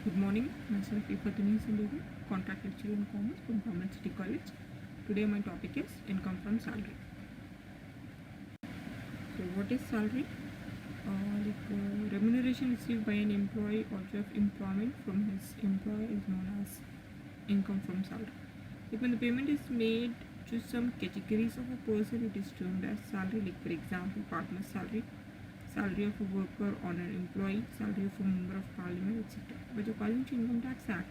Good morning, myself Ifatuni Sindhu, contract lecturer in commerce from Government City College. Today my topic is income from salary. So what is salary? Remuneration received by an employee or of employment from his employer is known as income from salary. When the payment is made to some categories of a person, it is termed as salary. Like for example, partner salary, salary of a worker or an employee, salary of a member of parliament, etc. But according to Income Tax Act,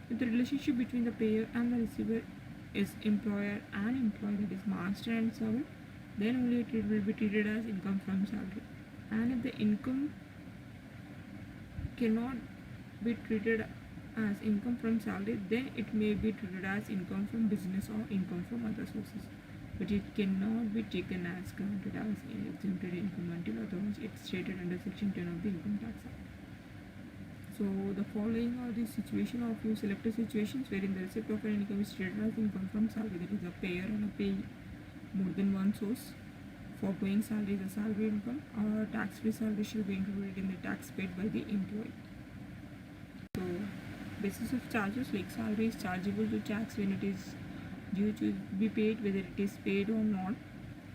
if the relationship between the payer and the receiver is employer and employee, that is master and servant, then only it will be treated as income from salary. And if the income cannot be treated as income from salary, then it may be treated as income from business or income from other sources. But it cannot be taken as granted as exempted income until otherwise it's stated under Section 10 of the Income Tax Act. So the following are the situation of few selected situations wherein the receipt of an income is treated as income from salary, that is a payer and a payee more than one source. Foregoing salary is a salary income, or tax-free salary shall be included in the tax paid by the employee. So basis of charges, like salary is chargeable to tax when it is due to be paid, whether it is paid or not,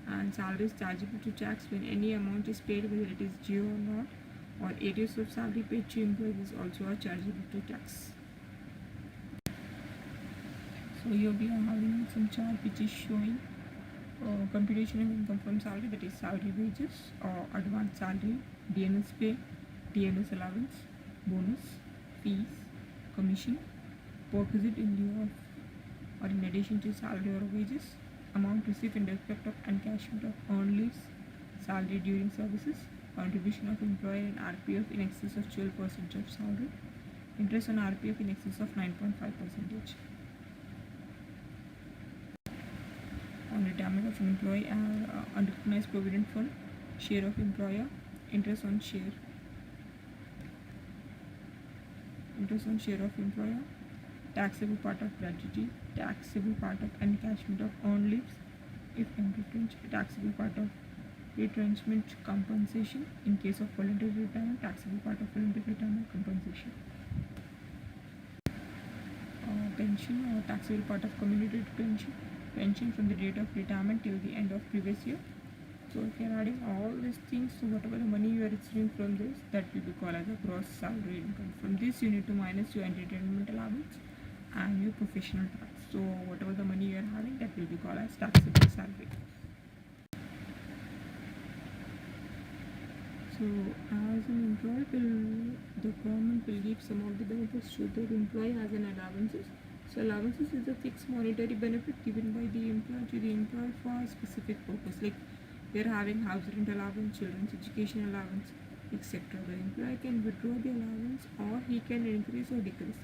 and salary is chargeable to tax when any amount is paid, whether it is due or not, or areas of salary paid to employees also are chargeable to tax. So here we are having some chart which is showing computation of income from salary, that is salary wages or advance salary, DNS pay, DNS allowance, bonus, fees, commission, perquisite in lieu of or in addition to salary or wages, amount received in respect of encashment of earned leaves, salary during services, contribution of employer and RPF in excess of 12% of salary, interest on RPF in excess of 9.5%. On retirement of an employee and unrecognized provident fund, share of employer, interest on share of employer, taxable part of gratuity, taxable part of encashment of earned leaves, if entrenchment, taxable part of retrenchment compensation in case of voluntary retirement, taxable part of voluntary retirement compensation. Pension or taxable part of community pension from the date of retirement till the end of previous year. So if you are adding all these things, so whatever the money you are receiving from this, that will be called as a gross salary income. From this you need to minus your entertainment allowance and your professional tax. So whatever the money you are having, that will be called as taxable salary. So as an employer, the government will give some of the benefits to the employee as an allowances. So allowances is a fixed monetary benefit given by the employer to the employer for a specific purpose, like they are having house rent allowance, children's education allowance, etc. The employer can withdraw the allowance or he can increase or decrease.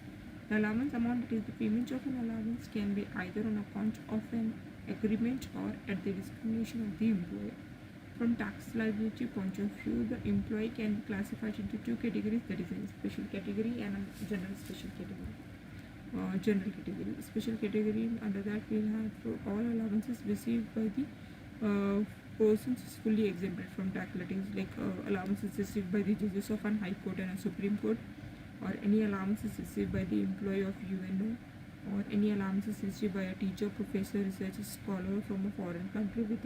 The allowance amount, that is the payment of an allowance, can be either on account of an agreement or at the discrimination of the employer. From tax liability point of view, the employee can be classified into two categories, that is a special category and a general special category. General category. Special category, under that we have all allowances received by the persons is fully exempted from tax, that is like allowances received by the judges of an high court and a supreme court, or any allowances received by the employee of UNO, or any allowances received by a teacher, professor, researcher, scholar from a foreign country with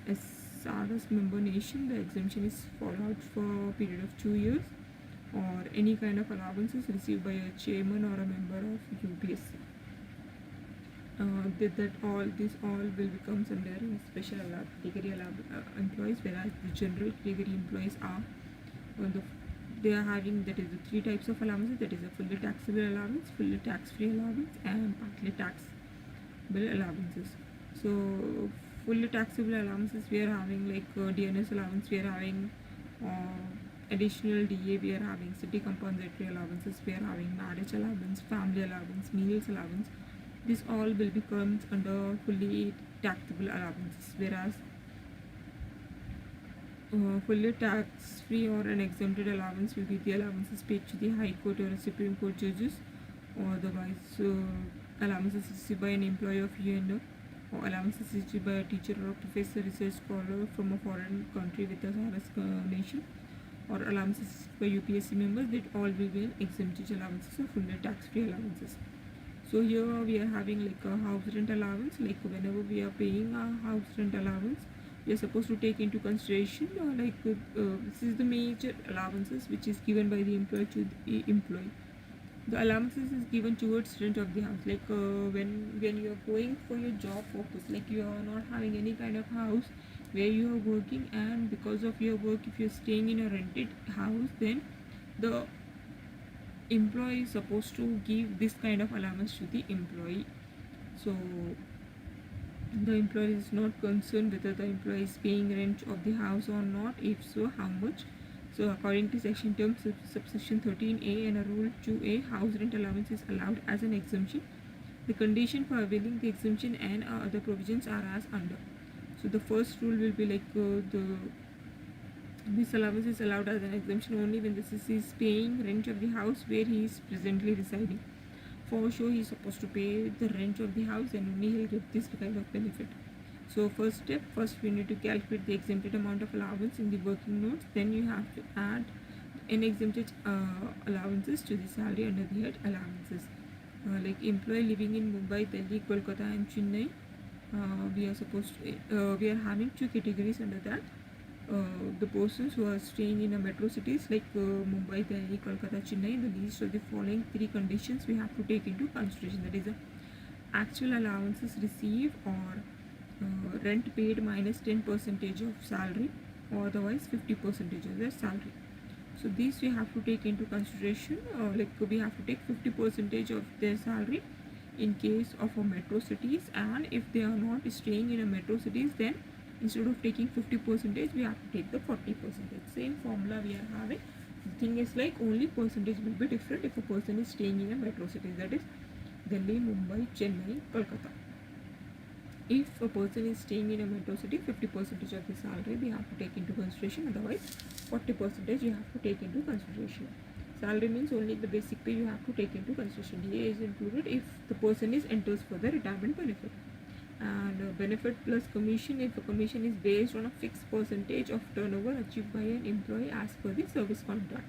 a SARS member nation. The exemption is followed for a period of 2 years, or any kind of allowances received by a chairman or a member of UPSC. This all will become under special category employees, whereas the general category employees are they are having, that is the three types of allowances, that is a fully taxable allowance, fully tax-free allowance, and partly taxable allowances. So fully taxable allowances we are having like DNS allowance, we are having additional DA, we are having city compensatory allowances, we are having marriage allowance, family allowance, meals allowance. This all will become under fully taxable allowances, whereas fully tax-free or an exempted allowance will be the allowances paid to the High Court or Supreme Court judges, or otherwise allowances received by an employee of UNO, or allowances received by a teacher or a professor, research scholar from a foreign country with a SARS nation, or allowances for UPSC members, that all will be exempted allowances or full tax free allowances. So here we are having like a house rent allowance. Like whenever we are paying a house rent allowance, we are supposed to take into consideration this is the major allowances which is given by the employer to the employee. The allowances is given towards rent of the house. Like when you are going for your job purpose, like you are not having any kind of house where you are working, and because of your work, if you are staying in a rented house, then the employee is supposed to give this kind of allowance to the employee. So the employer is not concerned whether the employee is paying rent of the house or not, if so how much. So according to section terms subsection 13a and a rule 2a, house rent allowance is allowed as an exemption. The condition for availing the exemption and other provisions are as under. So the first rule will be like this allowance is allowed as an exemption only when the citizen is paying rent of the house where he is presently residing. For sure he is supposed to pay the rent of the house, and only he'll get this kind of benefit. So first we need to calculate the exempted amount of allowance in the working notes. Then you have to add unexempted allowances to the salary under the head allowances. Like employee living in Mumbai, Delhi, Kolkata and Chennai, we are having two categories under that. The persons who are staying in a metro cities like Mumbai, Delhi, Kolkata, Chennai, the least of the following three conditions we have to take into consideration. That is the actual allowances received, or rent paid minus 10% of salary, or otherwise 50% of their salary. So these we have to take into consideration. Like we have to take 50% of their salary in case of a metro cities, and if they are not staying in a metro cities, then instead of taking 50%, we have to take the 40%. Same formula we are having. The thing is like only percentage will be different if a person is staying in a metro city, that is Delhi, Mumbai, Chennai, Kolkata. If a person is staying in a metro city, 50% of the salary we have to take into consideration, otherwise 40% you have to take into consideration. Salary means only the basic pay you have to take into consideration. DA is included if the person is enters for the retirement benefit. And benefit plus commission, if a commission is based on a fixed percentage of turnover achieved by an employee as per the service contract.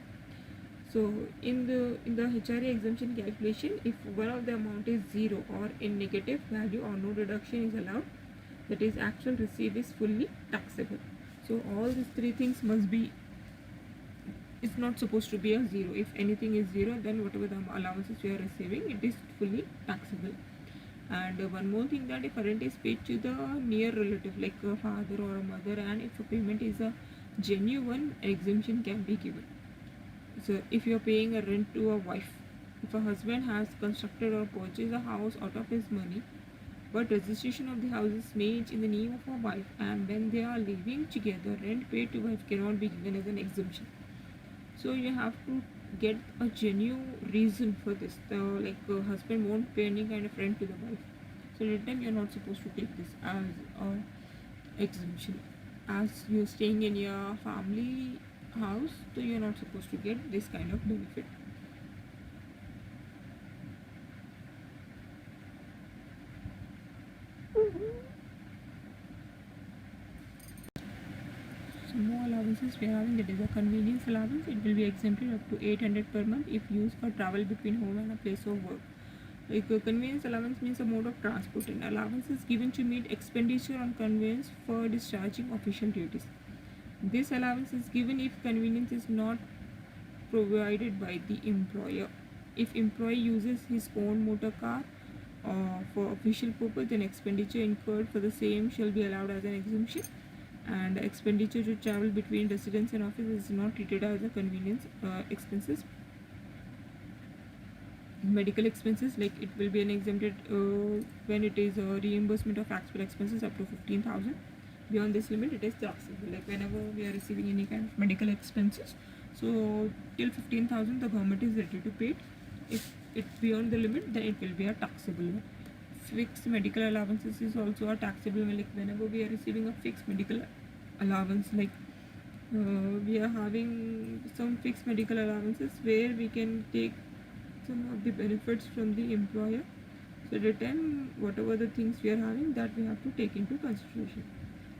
So in the HRA exemption calculation, if one of the amount is zero or in negative value or no reduction is allowed, that is actual receipt is fully taxable. So all these three things must be, it's not supposed to be a zero. If anything is zero, then whatever the allowances you are receiving, it is fully taxable. And one more thing, that if rent is paid to the near relative like a father or a mother, and if a payment is a genuine, exemption can be given. So if you are paying a rent to a wife, if a husband has constructed or purchased a house out of his money, but registration of the house is made in the name of a wife, and when they are living together, rent paid to wife cannot be given as an exemption. So you have to get a genuine reason for this. Like husband won't pay any kind of rent to the wife, so that time you're not supposed to take this as an exemption. As you're staying in your family house, so you're not supposed to get this kind of benefit. So more allowances we are having, that is a convenience allowance. It will be exempted up to 800 per month if used for travel between home and a place of work. Like convenience allowance means a mode of transport, and allowance is given to meet expenditure on conveyance for discharging official duties. This allowance is given if convenience is not provided by the employer. If employee uses his own motor car for official purpose, then expenditure incurred for the same shall be allowed as an exemption. And expenditure to travel between residence and office is not treated as a convenience expenses. Medical expenses, like it will be an exempted when it is a reimbursement of actual expenses up to 15,000. Beyond this limit, it is taxable. Like whenever we are receiving any kind of medical expenses, so till 15,000 the government is ready to pay it. If it's beyond the limit, then it will be a taxable one. Fixed medical allowances is also a taxable one. Like whenever we are receiving a fixed medical allowance, like we are having some fixed medical allowances where we can take some of the benefits from the employer. So at the time, whatever the things we are having, that we have to take into consideration.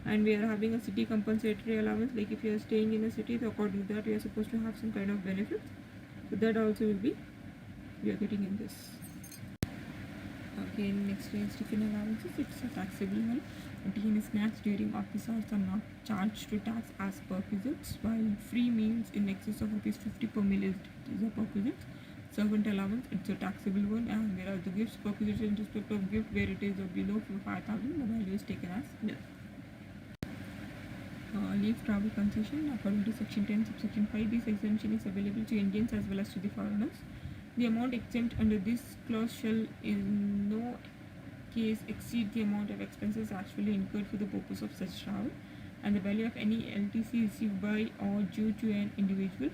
And we are having a city compensatory allowance, like if you are staying in a city, so according to that you are supposed to have some kind of benefits, so that also will be, we are getting in this. Again, next is tiffin allowances. It's a taxable one. Tea and snacks during office hours are not charged to tax as perquisites, while free meals in excess of ₹50 per meal is a perquisite. Servant allowance, it's a taxable one, and there are the gifts. Perquisites in respect of gift where it is below 5,000, the value is taken as nil. Leave travel concession, according to section 10 subsection 5, this exemption is available to Indians as well as to the foreigners. The amount exempt under this clause shall in no case exceed the amount of expenses actually incurred for the purpose of such travel, and the value of any LTC received by or due to an individual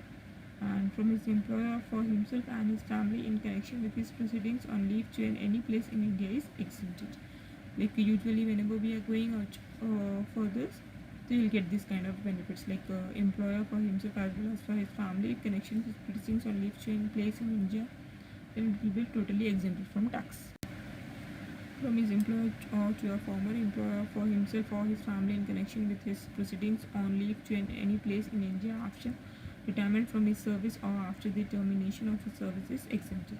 and from his employer for himself and his family in connection with his proceedings on leave to any place in India is exempted. Like usually whenever we are going out for this, they will get this kind of benefits, like employer for himself as well as for his family connection with his proceedings on leave to any place in India, then it will be totally exempted from tax. From his employer or to a former employer for himself or his family in connection with his proceedings on leave to any place in India after retirement from his service or after the termination of his service is exempted.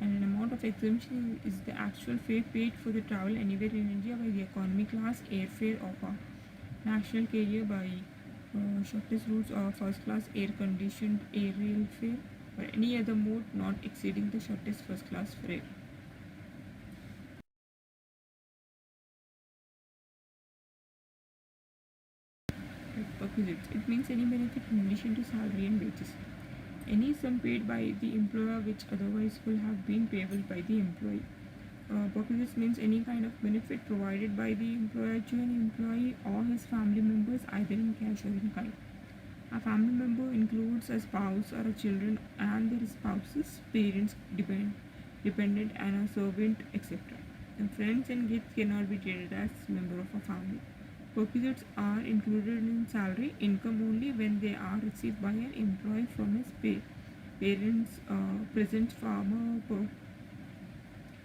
And an amount of exemption is the actual fare paid for the travel anywhere in India by the economy class, airfare of a national carrier by shortest routes or first class air conditioned aerial fare or any other mode not exceeding the shortest first class fare. Perquisites. It means any benefit in addition to salary and wages. Any sum paid by the employer which otherwise will have been payable by the employee. Perquisites means any kind of benefit provided by the employer to an employee or his family members either in cash or in kind. A family member includes a spouse or a children and their spouses, parents, dependent and a servant, etc. And friends and gifts cannot be treated as member of a family. Perquisites are included in salary income only when they are received by an employee from his parents, present farmer,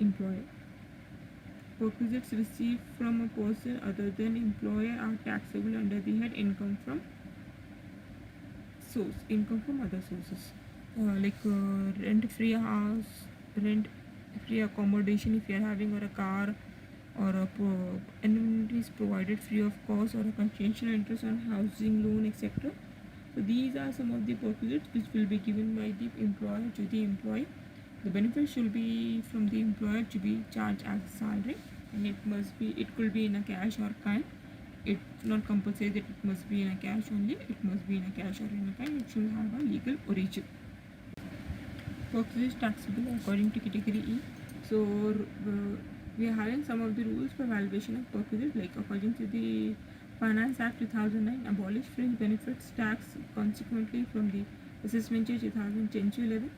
employer. Perquisites received from a person other than employer are taxable under the head income from source, income from other sources, like rent-free house, rent-free accommodation if you are having, or a car, or a amenities provided free of cost, or a concessional interest on housing loan, etc. So these are some of the perquisites which will be given by the employer to the employee. The benefit should be from the employer to be charged as a salary, and it could be in a cash or kind. It's not compulsory that it must be in a cash only. It must be in a cash or in a kind. It should have a legal origin. Perquisite taxable according to category E. So we are having some of the rules for valuation of perquisite, like according to the Finance Act 2009, abolished fringe benefits tax consequently from the assessment year 2010 to 11.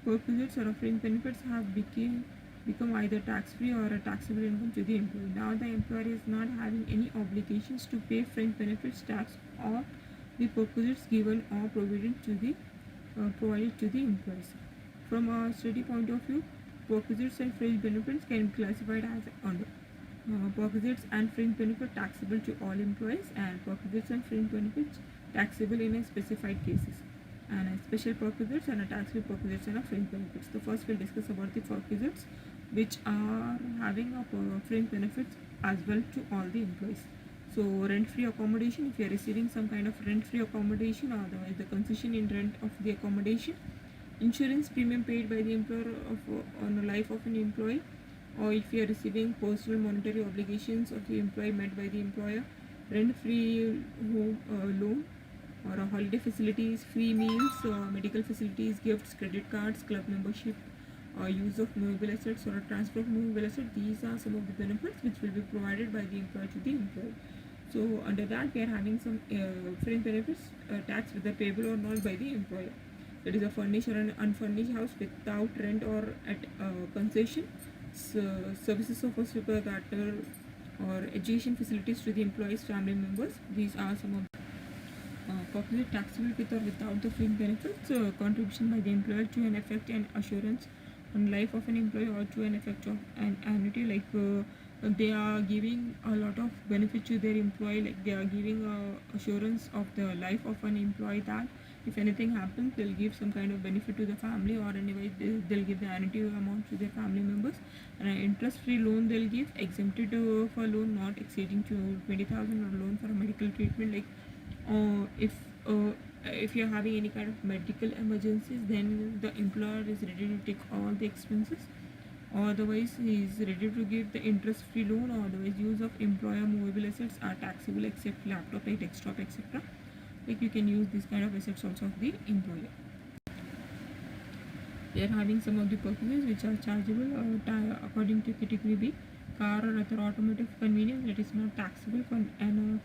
Perquisites or fringe benefits have become either tax-free or a taxable income to the employee. Now the employer is not having any obligations to pay fringe benefits tax or the perquisites given or provided to the employees. From a study point of view, perquisites and fringe benefits can be classified as under perquisites and fringe benefit taxable to all employees, and perquisites and fringe benefits taxable in a specified cases, and a special perquisites and a taxable perquisites and a fringe benefits. So first we'll discuss about the perquisites, which are having a fringe benefits as well to all the employees. So rent-free accommodation, if you are receiving some kind of rent-free accommodation or the concession in rent of the accommodation, insurance premium paid by the employer on the life of an employee, or if you are receiving personal monetary obligations of the employee met by the employer, rent-free home loan, or holiday facilities, free meals, medical facilities, gifts, credit cards, club membership, use of movable assets, or a transfer of movable assets. These are some of the benefits which will be provided by the employer to the employee. So under that we are having some fringe benefits, tax whether payable or not by the employer. That is a furnished or an unfurnished house without rent or at concession, services of a super gardener, or education facilities to the employees' family members. These are some of perquisite taxable with or without the fringe benefits, contribution by the employer to an effect and assurance on life of an employee, or to an effect of an annuity, like they are giving a lot of benefit to their employee, like they are giving assurance of the life of an employee, that if anything happens they'll give some kind of benefit to the family, or anyway they'll give the annuity amount to their family members. And an interest free loan they'll give, exempted for loan not exceeding to 20,000, or loan for a medical treatment, like uh, if uh, if you're having any kind of medical emergencies, then the employer is ready to take all the expenses. Otherwise, he is ready to give the interest-free loan. Or otherwise, use of employer movable assets are taxable except laptop, desktop, etc. Like you can use this kind of assets also of the employer. They are having some of the purchases which are chargeable according to category B. Car or other automotive convenience that is not taxable for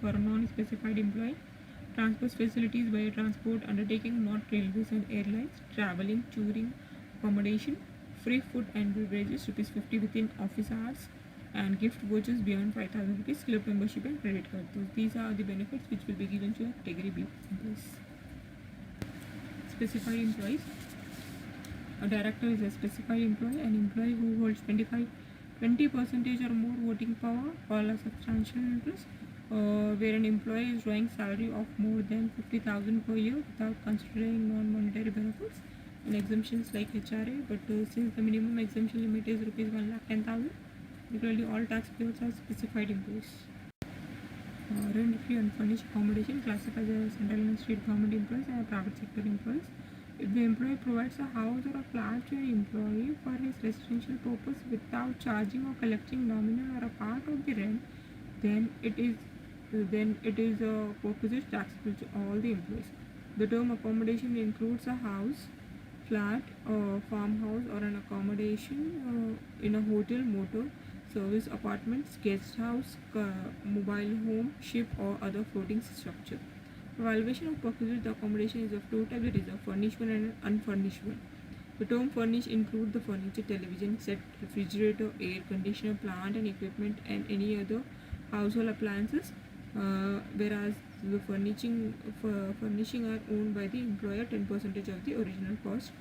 a non-specified employee. Transport facilities by a transport undertaking, not railways and airlines. Traveling, touring, accommodation. Free food and beverages ₹50 within office hours, and gift vouchers beyond 5,000 rupees, club membership and credit card. So these are the benefits which will be given to a category B employees. Specified employees. A director is a specified employee, an employee who holds 20% or more voting power or a substantial interest, where an employee is drawing salary of more than 50,000 per year without considering non-monetary benefits and exemptions like HRA. But since the minimum exemption limit is rupees 1,10,000, regularly all taxpayers are specified employees. Rent-free and furnished accommodation classified as central and state government employees and private sector employees. If the employer provides a house or a flat to an employee for his residential purpose without charging or collecting nominal or a part of the rent, then it is a purpose taxable to all the employees. The term accommodation includes a house, flat, farmhouse, or an accommodation in a hotel, motor, service apartments, guest house, mobile home, ship, or other floating structure. For valuation of purposes, the accommodation is of two types: it is a furnished one and an unfurnished one. The term furnished includes the furniture, television set, refrigerator, air conditioner, plant and equipment, and any other household appliances, whereas the furnishing are owned by the employer 10% of the original cost.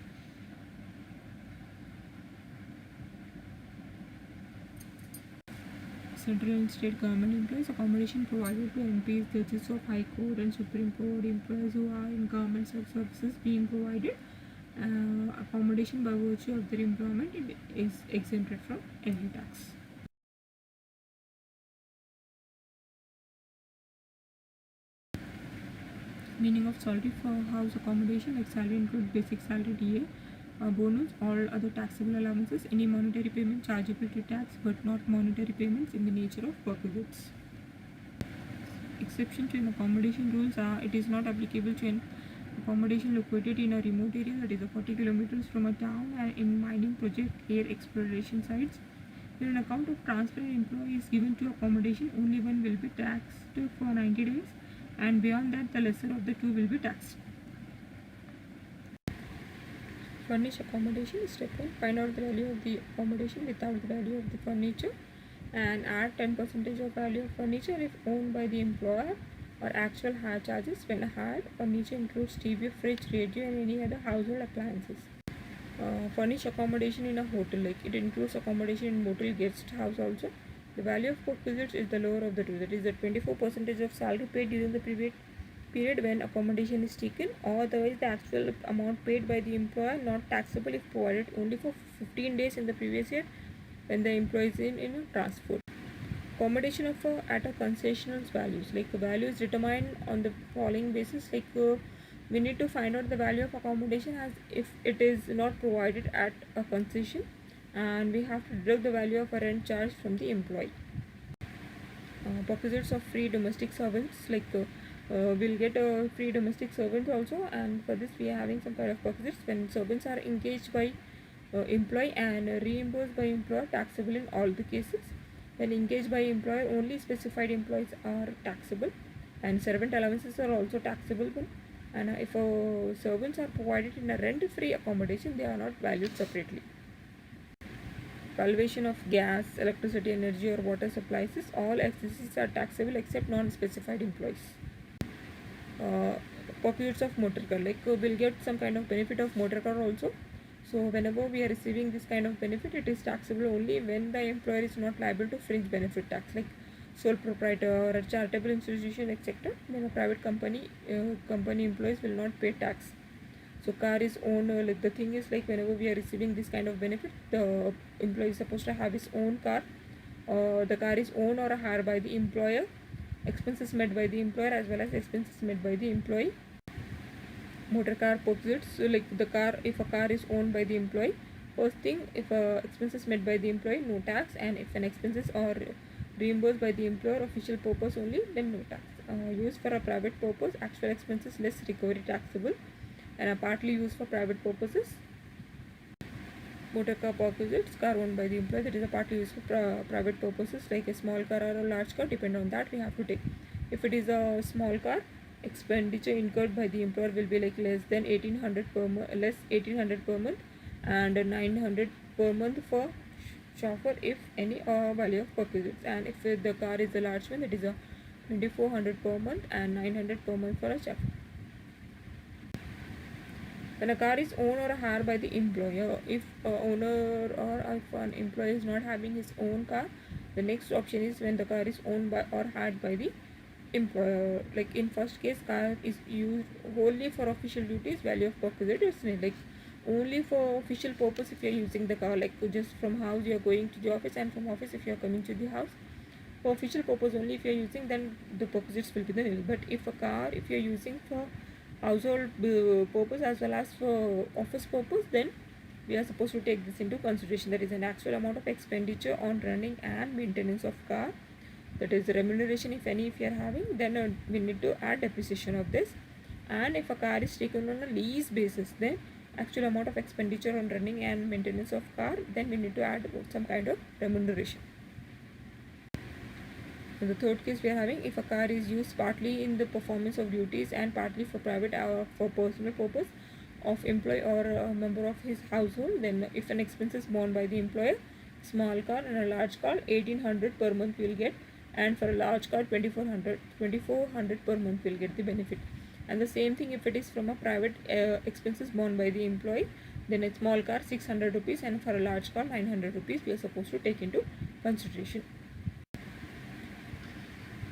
Central and state government employees. Accommodation provided to MPs, judges of High Court and Supreme Court, employees who are in government services being provided accommodation by virtue of their employment is exempted from any tax. Meaning of salary for house accommodation, like salary includes basic salary, DA, bonus, all other taxable allowances, any monetary payment chargeable to tax but not monetary payments in the nature of perquisites. Exception to an accommodation rules are: it is not applicable to an accommodation located in a remote area, that is 40 kilometers from a town, and in mining project, air exploration sites. When an account of transfer an employee is given to accommodation, only one will be taxed for 90 days, and beyond that the lesser of the two will be taxed. Furnish accommodation. Step 1. Find out the value of the accommodation without the value of the furniture, and add 10% of value of furniture if owned by the employer, or actual hire charges when hired. Furniture includes TV, fridge, radio, and any other household appliances. Furnish accommodation in a hotel, like it includes accommodation in motel, guest house also. The value of perquisites is the lower of the two, that is the 24% of salary paid during the previous period when accommodation is taken, or otherwise the actual amount paid by the employer, not taxable if provided only for 15 days in the previous year when the employee is in a transport. Accommodation of at a concessional values, like the value is determined on the following basis, like we need to find out the value of accommodation as if it is not provided at a concession, and we have to deduct the value of a rent charge from the employee. Perquisites of free domestic servants, like we'll get a free domestic servant also, and for this we are having some kind of perquisites when servants are engaged by employee and reimbursed by employer, taxable in all the cases. When engaged by employer, only specified employees are taxable, and servant allowances are also taxable. And if servants are provided in a rent-free accommodation, they are not valued separately. Valuation of gas, electricity, energy, or water supplies, all FCCs are taxable except non-specified employees. Perquisites of motor car, like we'll get some kind of benefit of motor car also. So whenever we are receiving this kind of benefit, it is taxable only when the employer is not liable to fringe benefit tax, like sole proprietor or a charitable institution, etc. Then a private company employees will not pay tax. So car is owned, like the thing is, like whenever we are receiving this kind of benefit, the employee is supposed to have his own car. The car is owned or hired by the employer. Expenses made by the employer as well as expenses made by the employee. Motor car opposites, so like the car, if a car is owned by the employee, first thing, if expenses made by the employee, no tax, and if an expenses are reimbursed by the employer official purpose only, then no tax. Used for a private purpose, actual expenses less recovery taxable, and are partly used for private purposes. Motor car opposites, car owned by the employer, that is a partly used for private purposes, like a small car or a large car, depend on that we have to take. If it is a small car, expenditure incurred by the employer will be like less than 1800 per month, less 1800 per month, and 900 per month for chauffeur if any value of perquisites. And if the car is a large one, that is a 2400 per month and 900 per month for a chauffeur. When a car is owned or hired by the employer, if owner or if an employee is not having his own car, the next option is when the car is owned by or hired by the employer. Like in first case, car is used wholly for official duties, value of perquisite is nil. Like only for official purpose if you are using the car, like just from house you are going to the office, and from office if you are coming to the house. For official purpose only if you are using, then the perquisites will be the nil. But if a car, if you are using for household purpose as well as for office purpose, then we are supposed to take this into consideration. That is an actual amount of expenditure on running and maintenance of car, that is the remuneration if any if you are having, then we need to add depreciation of this. And if a car is taken on a lease basis, then actual amount of expenditure on running and maintenance of car, then we need to add some kind of remuneration. In the third case, we are having if a car is used partly in the performance of duties and partly for private or for personal purpose of employee or a member of his household, then if an expense is borne by the employer, small car and a large car, 1800 per month will get, and for a large car 2400 per month will get the benefit. And the same thing if it is from a private expenses borne by the employee, then a small car 600 rupees and for a large car 900 rupees we are supposed to take into consideration.